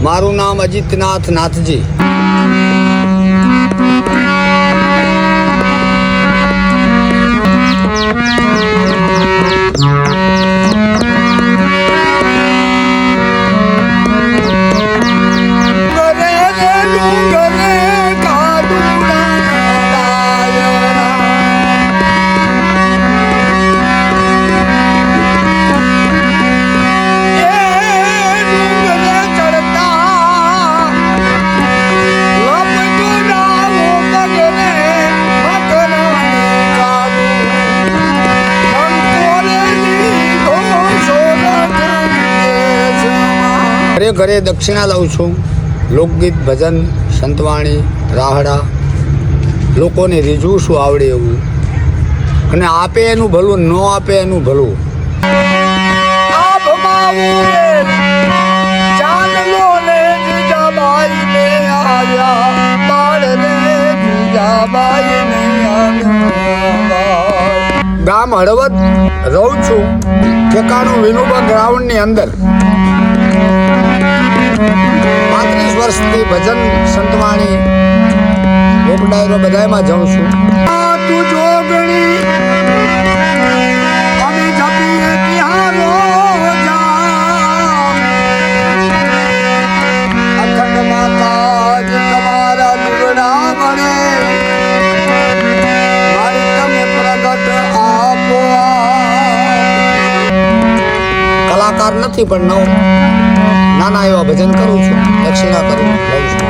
મારું નામ અજીતનાથ નાથજી. ઘરે ઘરે દક્ષિણા લઉં છું. લોકગીત, ભજન, સંતવાણી, રાહડા, લોકોને રીઝવું શું આવડે એવું, અને આપે એનું ભલું, ન આપે એનું ભલું. ગામ હળવદ રહું છું, ઠેકાણું વિનોબા ગ્રાઉન્ડની અંદર. 35 વર્ષથી ભજન, સંતવાણી, લોક ડાયરો બધામાં જાઉં છું. તું જોગણી અમે જપીએ તિહારો જામ, અખંડ માતા જ તમારા દુલડા મળે, મારી તમે પ્રગટ આપો. કલાકાર નથી પણ નાના એવા ભજન કરું છું, દક્ષિણા કરું લઉં છું.